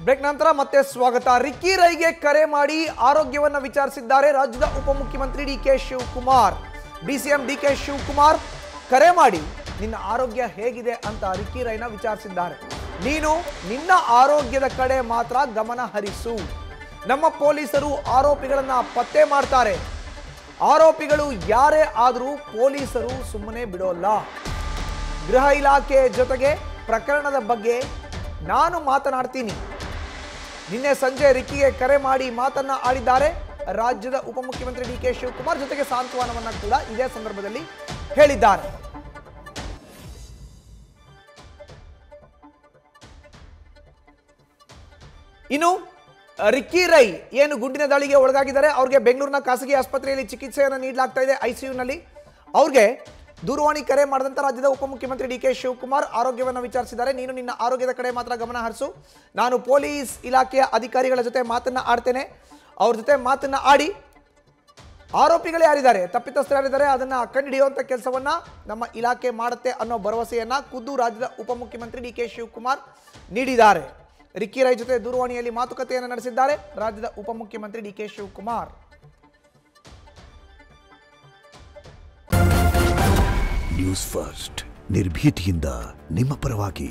Break ನಂತರ ಮತ್ತೆ ಸ್ವಾಗತ. ರಿಕ್ಕಿ ರೈಗೆ ಕರೆ ಮಾಡಿ ಆರೋಗ್ಯವನ್ನ ವಿಚಾರಿಸಿದ್ದಾರೆ ರಾಜ್ಯದ ಉಪಮುಖ್ಯಮಂತ್ರಿ DK Shivakumar. DCM DK Shivakumar ಕರೆ ಮಾಡಿ ನಿನ್ನ ಆರೋಗ್ಯ ಹೇಗಿದೆ ಅಂತ ರಿಕ್ಕಿ ರೈನ ವಿಚಾರಿಸಿದ್ದಾರೆ. ನೀನು ನಿನ್ನ ಆರೋಗ್ಯದ ಕಡೆ ಮಾತ್ರ ಗಮನ ಹರಿಸು. ನಮ್ಮ ಪೊಲೀಸರು ಆರೋಪಿಗಳನ್ನ ಪತ್ತೆ ಮಾಡ್ತಾರೆ. ಆರೋಪಿಗಳು ಯಾರೇ ಆದರೂ ಪೊಲೀಸರು ಸುಮ್ಮನೆ ಬಿಡೋಲ್ಲ. ಗೃಹ ಇಲಾಖೆ ಜೊತೆಗೆ ಪ್ರಕರಣದ ಬಗ್ಗೆ ನಾನು ಮಾತನಾಡ್ತೀನಿ. ನಿನ್ನೆ ಸಂಜೆ ರಿಕ್ಕಿಗೆ ಕರೆ ಮಾಡಿ ಮಾತನ್ನ ಆಡಿದ್ದಾರೆ ರಾಜ್ಯದ ಉಪಮುಖ್ಯಮಂತ್ರಿ ಡಿಕೆ ಶಿವಕುಮಾರ್. ಜೊತೆಗೆ ಸಾಂತ್ವನವನ್ನ ಕೂಡ ಇದೇ ಸಂದರ್ಭದಲ್ಲಿ ಹೇಳಿದ್ದಾರೆ. ಇನ್ನು ರಿಕ್ಕಿ ರೈ ಏನು ಗುಂಡಿನ ದಾಳಿಗೆ ಒಳಗಾಗಿದ್ದಾರೆ, ಅವ್ರಿಗೆ ಬೆಂಗಳೂರಿನ ಖಾಸಗಿ ಆಸ್ಪತ್ರೆಯಲ್ಲಿ ಚಿಕಿತ್ಸೆಯನ್ನು ನೀಡಲಾಗ್ತಾ ಇದೆ, ಐಸಿಯುನಲ್ಲಿ. ಅವ್ರಿಗೆ ದೂರವಾಣಿ ಕರೆ ಮಾಡಿದಂಥ ರಾಜ್ಯದ ಉಪಮುಖ್ಯಮಂತ್ರಿ ಡಿಕೆ ಶಿವಕುಮಾರ್ ಆರೋಗ್ಯವನ್ನು ವಿಚಾರಿಸಿದ್ದಾರೆ. ನೀನು ನಿನ್ನ ಆರೋಗ್ಯದ ಕಡೆ ಮಾತ್ರ ಗಮನ ಹರಿಸು. ನಾನು ಪೊಲೀಸ್ ಇಲಾಖೆಯ ಅಧಿಕಾರಿಗಳ ಜೊತೆ ಮಾತನ್ನ ಆಡ್ತೇನೆ. ಅವ್ರ ಜೊತೆ ಮಾತನ್ನ ಆಡಿ ಆರೋಪಿಗಳು ಯಾರಿದ್ದಾರೆ, ತಪ್ಪಿತಸ್ಥರು ಯಾರಿದ್ದಾರೆ, ಅದನ್ನ ಕಂಡುಹಿಡಿಯುವಂಥ ಕೆಲಸವನ್ನ ನಮ್ಮ ಇಲಾಖೆ ಮಾಡುತ್ತೆ ಅನ್ನೋ ಭರವಸೆಯನ್ನ ಖುದ್ದು ರಾಜ್ಯದ ಉಪಮುಖ್ಯಮಂತ್ರಿ ಡಿಕೆ ಶಿವಕುಮಾರ್ ನೀಡಿದ್ದಾರೆ. ರಿಕ್ಕಿ ರೈ ಜೊತೆ ದೂರವಾಣಿಯಲ್ಲಿ ಮಾತುಕತೆಯನ್ನು ನಡೆಸಿದ್ದಾರೆ ರಾಜ್ಯದ ಉಪಮುಖ್ಯಮಂತ್ರಿ ಡಿಕೆ ಶಿವಕುಮಾರ್. ನ್ಯೂಸ್ ಫಸ್ಟ್ ನಿರ್ಭೀತಿಯಿಂದ ನಿಮ್ಮ ಪರವಾಗಿ.